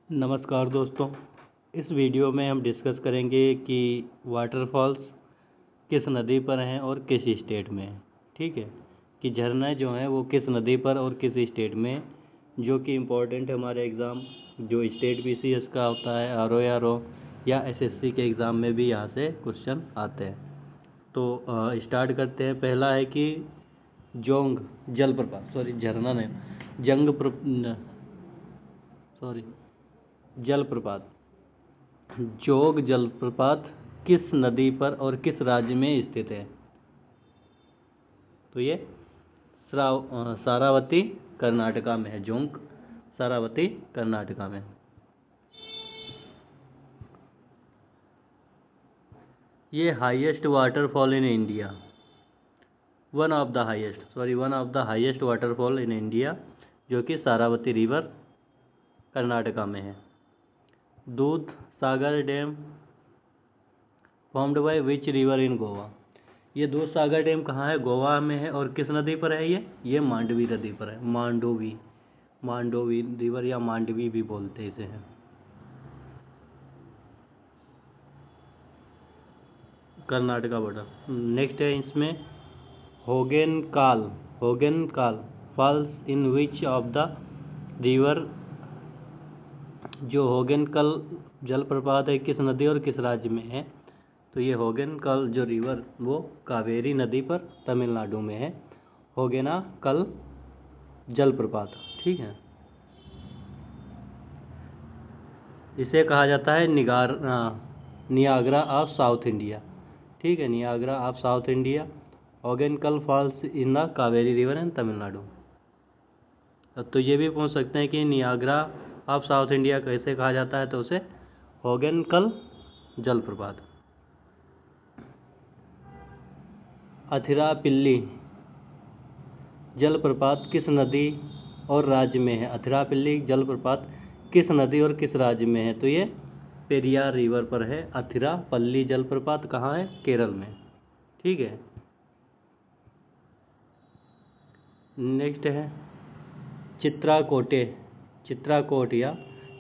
नमस्कार दोस्तों, इस वीडियो में हम डिस्कस करेंगे कि वाटरफॉल्स किस नदी पर हैं और किस स्टेट में हैं। ठीक है, कि झरने जो हैं वो किस नदी पर और किस स्टेट में, जो कि इम्पोर्टेंट है हमारे एग्ज़ाम जो स्टेट बीसीएस का होता है, आरओ या एसएससी के एग्ज़ाम में भी यहाँ से क्वेश्चन आते हैं। तो स्टार्ट करते हैं। पहला है कि जोंग जलप्रपात, झरना नहीं, जलप्रपात, जोग जलप्रपात किस नदी पर और किस राज्य में स्थित है? तो ये सारावती कर्नाटका में है। जोंग सारावती कर्नाटका में। ये highest waterfall in India, one of the highest waterfall in India, जो कि सारावती रिवर कर्नाटका में है। Dudh Sagar dam formed by which river in Goa? ये दूध सागर डैम कहाँ है? गोवा में है। और किस नदी पर है ये मांडवी नदी पर है। मांडोवी रिवर या मांडवी भी बोलते हैं इसे है। कर्नाटका बॉर्डर। नेक्स्ट है इसमें Hogenakkal falls in which of the river? जो होगेनकल जलप्रपात है किस नदी और किस राज्य में है? तो ये होगेनकल जो रिवर वो कावेरी नदी पर तमिलनाडु में है। होगेनकल जलप्रपात, ठीक है। इसे कहा जाता है नियाग्रा ऑफ साउथ इंडिया, ठीक है, Niagara of south India. Hogenakkal falls in the Kaveri river in Tamil Nadu. तो ये भी पूछ सकते हैं कि नियाग्रा ऑफ साउथ इंडिया कैसे कहा जाता है? तो उसे होगेनकल जलप्रपात। अथिरापिल्ली जलप्रपात किस नदी और राज्य में है? अथिरापिल्ली जलप्रपात किस नदी और किस राज्य में है? तो ये पेरियार रिवर पर है। अथिरापल्ली जलप्रपात कहाँ है? केरल में, ठीक है। नेक्स्ट है चित्राकोट या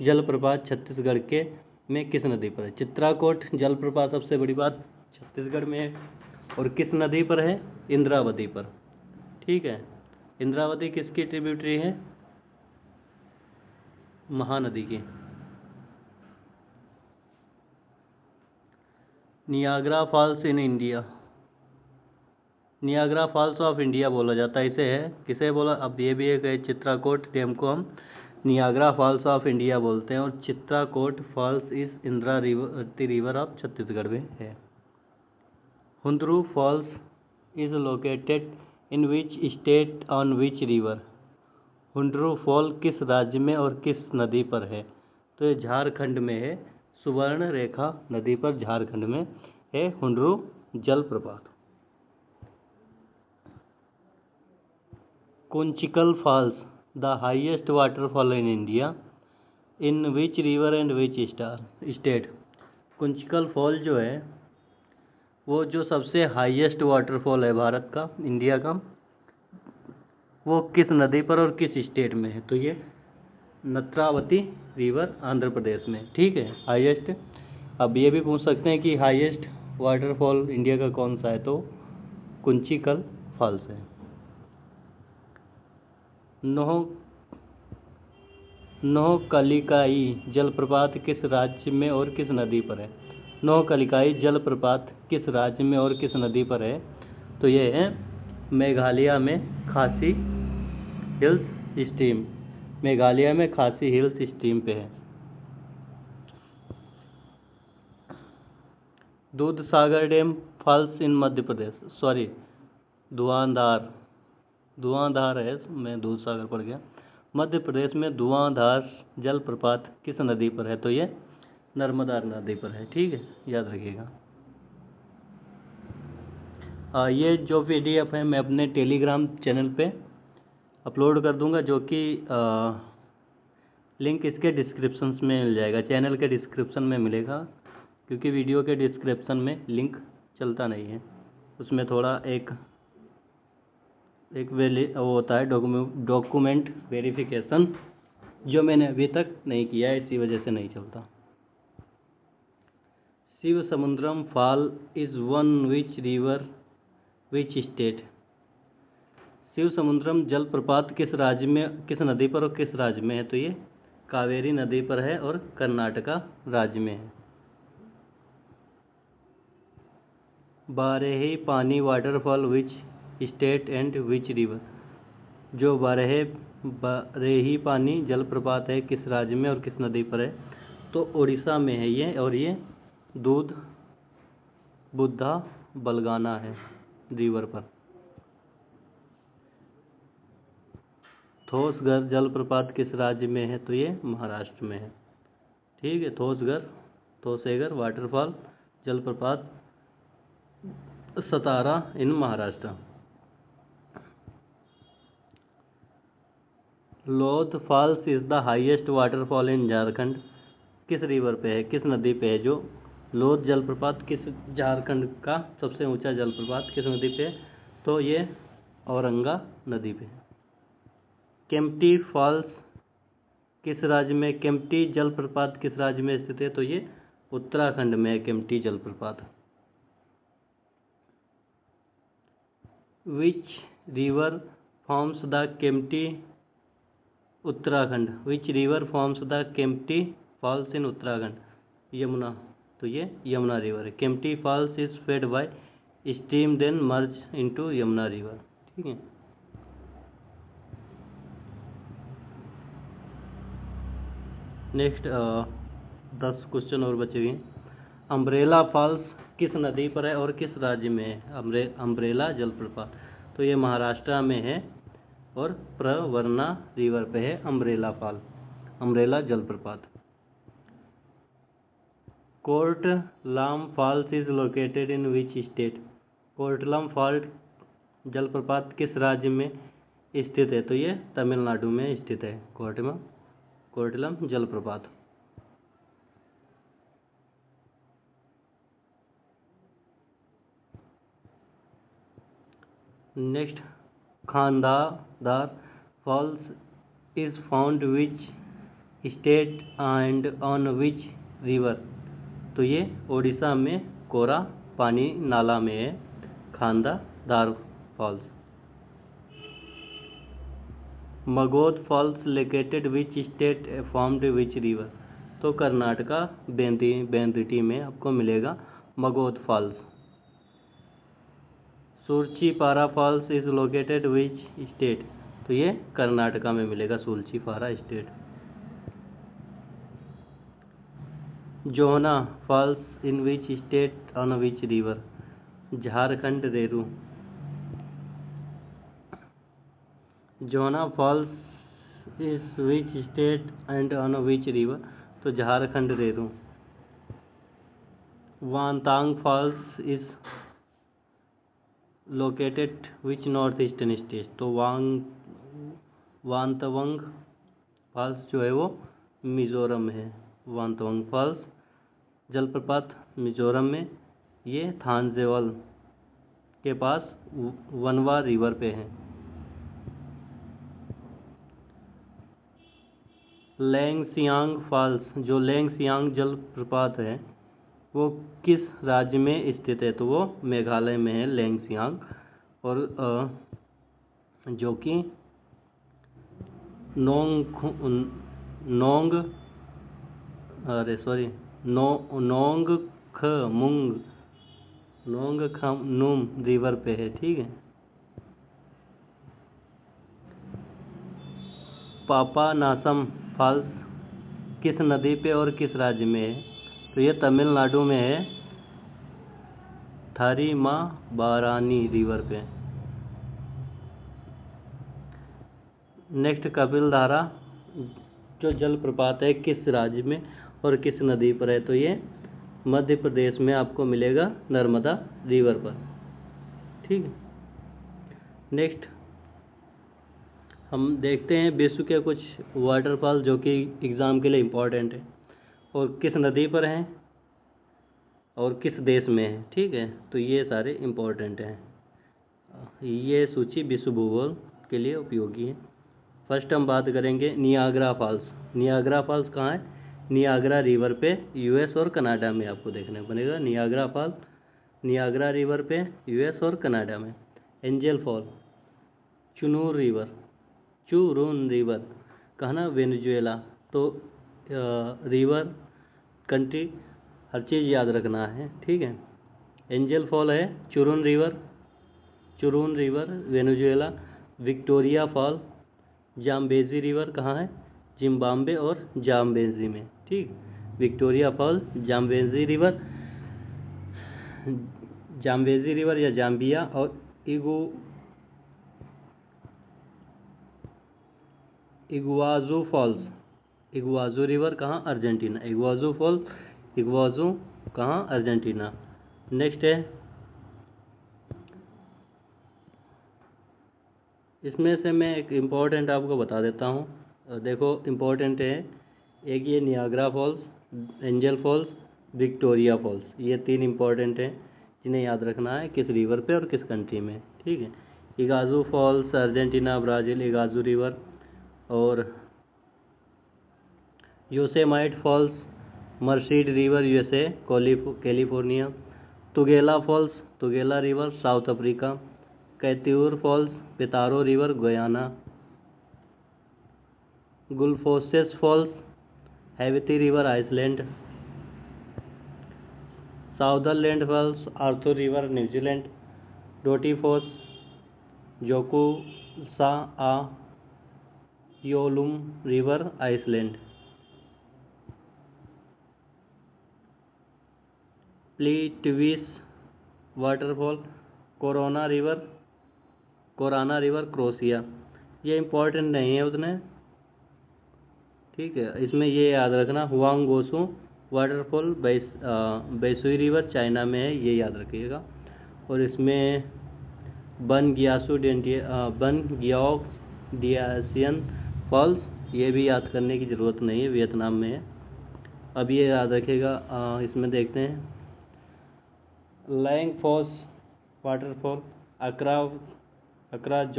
जलप्रपात छत्तीसगढ़ के में किस नदी पर है? चित्राकोट जलप्रपात सबसे बड़ी बात छत्तीसगढ़ में है। और किस नदी पर है? इंद्रावती पर, ठीक है। इंद्रावती किसकी ट्रिब्यूटरी है? महानदी की। Niagara falls in India, Niagara Falls of India बोला जाता है इसे है। किसे बोला? अब ये भी एक चित्राकोट डैम को हम नियाग्रा फॉल्स ऑफ इंडिया बोलते हैं। और चित्राकोट फॉल्स इस इंदिरा रिवर ऑफ छत्तीसगढ़ में है। Hundru falls is located in which state on which river? Hundru fall किस राज्य में और किस नदी पर है? तो ये झारखंड में है। सुवर्ण रेखा नदी पर झारखंड में है हुंड्रू जलप्रपात। Kunchikal falls the highest waterfall in India in which river and which state? Kunchikal fall जो है वो जो सबसे हाईएस्ट वाटरफॉल है भारत का, इंडिया का, वो किस नदी पर और किस स्टेट में है? तो ये नेत्रावती रिवर आंध्र प्रदेश में, ठीक है, हाईएस्ट। अब ये भी पूछ सकते हैं कि हाईएस्ट वाटरफॉल इंडिया का कौन सा है? तो कुंचिकल फॉल्स है। नोहकलिकाई जलप्रपात किस राज्य में और किस नदी पर है? नोहकलिकाई जलप्रपात किस राज्य में और किस नदी पर है? तो ये है मेघालय में खासी हिल्स स्ट्रीम, मेघालय में खासी हिल्स स्ट्रीम पे है। Dudh Sagar dam falls in Madhya Pradesh, धुआंधार है, मैं दूध सागर पड़ गया। मध्य प्रदेश में धुआंधार जलप्रपात किस नदी पर है? तो ये नर्मदा नदी पर है, ठीक है, याद रखिएगा। ये जो PDF है मैं अपने टेलीग्राम चैनल पे अपलोड कर दूंगा, जो कि लिंक इसके डिस्क्रिप्शन में मिल जाएगा, चैनल के डिस्क्रिप्शन में मिलेगा, क्योंकि वीडियो के डिस्क्रिप्शन में लिंक चलता नहीं है। उसमें थोड़ा एक वो होता है डॉक्यूमेंट वेरिफिकेशन जो मैंने अभी तक नहीं किया है, इसी वजह से नहीं चलता। Shiva Samudram fall is one which river which state. Shiva Samudram जलप्रपात किस राज्य में, किस नदी पर और किस राज्य में है? तो ये कावेरी नदी पर है और कर्नाटका राज्य में है। बारही पानी waterfall which state and which river. जो बारही पानी जलप्रपात है किस राज्य में और किस नदी पर है? तो उड़ीसा में है ये, और ये दूध बुद्धा बलगाना है रिवर पर। थोसगर जलप्रपात किस राज्य में है? तो ये महाराष्ट्र में है। ठीक है, थोसेगर वाटरफॉल जलप्रपात Satara in Maharashtra. Lodh falls is the highest waterfall in Jharkhand. किस रिवर पे है, किस नदी पे है जो लोध जलप्रपात? किस झारखंड का सबसे ऊंचा जलप्रपात किस नदी पे है? तो ये औरंगा नदी पे है। केम्प्टी फॉल्स किस राज्य में, केम्प्टी जलप्रपात किस राज्य में स्थित है? तो ये उत्तराखंड में है केम्प्टी जलप्रपात। Which river forms the Kempty Uttarakhand. Which river forms the Kempty falls in Uttarakhand? Yamuna. तो ये यमुना रिवर है। Kempty falls is fed by stream then merge into Yamuna river. ठीक है। नेक्स्ट 10 क्वेश्चन और बचे हुए हैं। अम्ब्रेला फॉल्स किस नदी पर है और किस राज्य में है? अम्ब्रेला जलप्रपात तो ये महाराष्ट्र में है और प्रवरना रिवर पे है अम्ब्रेला जलप्रपात। Courtallam falls is located in which state. Courtallam falls जलप्रपात किस राज्य में स्थित है? तो ये तमिलनाडु में स्थित है कोर्टलम जलप्रपात। Next, Khandadhar falls is found which state and on which river? तो ये ओडिशा में कोरा पानी नाला में है Khandadhar falls. Magod falls located which state formed which river? तो कर्नाटका बेंदिटी में आपको मिलेगा Magod falls. Surchipara falls is located which state? तो ये कर्नाटका में मिलेगा Surchipara state. Johna falls in which state on which river? Jharkhand Raru. Johna falls is which state and on which river? तो Jharkhand Raru. Vantawng falls is located which north eastern state? तो वांतवंग फॉल्स जो है वो मिजोरम में है। वांतवंग फॉल्स जलप्रपात मिजोरम में, ये थांजेवल के पास वनवा रिवर पे है। लैंगसियांग फॉल्स जो लैंगसियांग जलप्रपात है वो किस राज्य में स्थित है? तो वो मेघालय में है लैंगसियांग, और जो कि नोंगखमुम रिवर पे है। ठीक है। पापानासम फॉल्स किस नदी पे और किस राज्य में है? तो ये तमिलनाडु में है थारीमाबारानी रिवर पे। नेक्स्ट, कपिलधारा जो जलप्रपात है किस राज्य में और किस नदी पर है? तो ये मध्य प्रदेश में आपको मिलेगा नर्मदा रिवर पर। ठीक है। नेक्स्ट हम देखते हैं विश्व के कुछ वाटरफॉल जो कि एग्ज़ाम के लिए इम्पोर्टेंट है और किस नदी पर हैं और किस देश में है। ठीक है, तो ये सारे इम्पोर्टेंट हैं। ये सूची विश्व भूगोल के लिए उपयोगी है। फर्स्ट हम बात करेंगे नियाग्रा फॉल्स। नियाग्रा फॉल्स कहाँ है? नियाग्रा रिवर पे, यूएस और कनाडा में आपको देखने को बनेगा नियाग्रा फॉल्स, नियाग्रा रिवर पे, यूएस और कनाडा में। एंजल फॉल, चुनूर रिवर, चुरून रिवर कहा ना, वेनेजुएला। तो रिवर, कंट्री, हर चीज़ याद रखना है, ठीक है। एंजल फॉल है Churun river Venezuela. Victoria fall, Zambezi river कहाँ है? जिम्बाब्वे और जाम्बेजी में, ठीक। विक्टोरिया फॉल, जाम्बेजी रिवर या जाम्बिया। और इगुआजू फॉल्स, इगुआजू रिवर कहाँ? अर्जेंटीना। इगुआजू फॉल्स, इगुआजू कहाँ? अर्जेंटीना। नेक्स्ट है, इसमें से मैं एक इम्पोर्टेंट आपको बता देता हूँ। देखो इम्पोर्टेंट है, एक ये Niagara falls, Angel falls, Victoria falls, ये 3 इम्पोर्टेंट हैं जिन्हें याद रखना है किस रिवर पे और किस कंट्री में, ठीक है। Iguazu falls Argentina Brazil, Iguazu river. और Yosemite falls, Merced river USA, California. Tugela falls, Tugela river, south Africa. Kaieteur falls, Potaro river, Guyana. Gullfoss falls, Hvita river, Iceland. Sutherland falls, Arthur river, New Zealand. डोटी falls, Jokulsa a Fjollum river, Iceland. Plitvice waterfall, Korana river, Croatia. ये important नहीं है उतने, ठीक है। इसमें ये याद रखना, Huangguoshu waterfall Baishui river China में है, ये याद रखिएगा। और इसमें बन गियाओ डियासियन फॉल्स, ये भी याद करने की ज़रूरत नहीं है, वियतनाम में है। अब ये याद रखिएगा, इसमें देखते हैं Lang falls waterfall, अक्राफ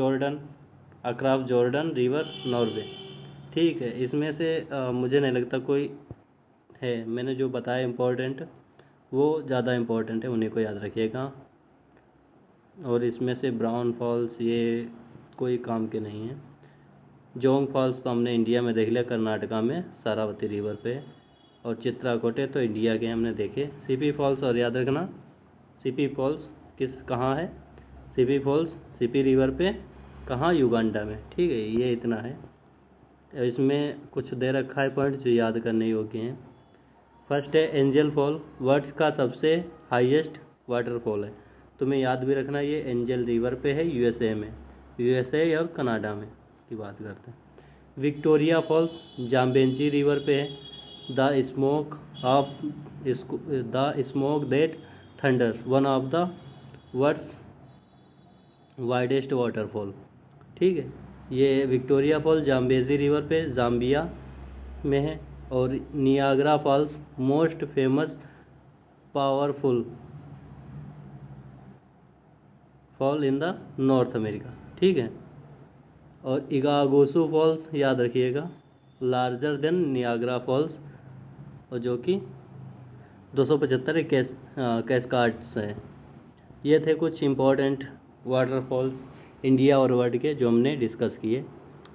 Jordan river, Norway, ठीक है। इसमें से मुझे नहीं लगता कोई है, मैंने जो बताया इम्पोर्टेंट वो ज़्यादा इम्पोर्टेंट है, उन्हीं को याद रखिएगा। और इसमें से ब्राउन फॉल्स ये कोई काम के नहीं है। जोंग फॉल्स तो हमने इंडिया में देख लिया, कर्नाटका में सारावती रिवर पे। और चित्राकोटे तो इंडिया के हमने देखे। सीपी फॉल्स और याद रखना, सीपी फॉल्स कहाँ है? सीपी फॉल्स सीपी रिवर पे कहाँ? युगांडा में, ठीक है। ये इतना है, इसमें कुछ दे रखा है पॉइंट जो याद करने योग्य हैं। फर्स्ट है एंजल फॉल, वर्ल्ड का सबसे हाईएस्ट वाटरफॉल है, तुम्हें याद भी रखना, ये एंजल रिवर पे है, यूएसए में, यूएसए और कनाडा में की बात करते हैं। विक्टोरिया फॉल्स जाम्बेजी रिवर पे है। The smoke that thunders, one of the world's widest waterfall, ठीक है। ये विक्टोरिया फॉल्स जाम्बेजी रिवर पे जाम्बिया में है। और Niagara falls most famous powerful fall in the North America, ठीक है। और इगागोसू फॉल्स याद रखिएगा, लार्जर देन नियाग्रा फॉल्स, और जो कि 275 कैस्काड्स हैं। ये थे कुछ इम्पोर्टेंट वाटरफॉल्स इंडिया और वर्ल्ड के जो हमने डिस्कस किए।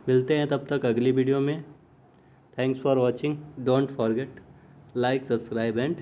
मिलते हैं तब तक अगली वीडियो में। Thanks for watching, don't forget like, subscribe and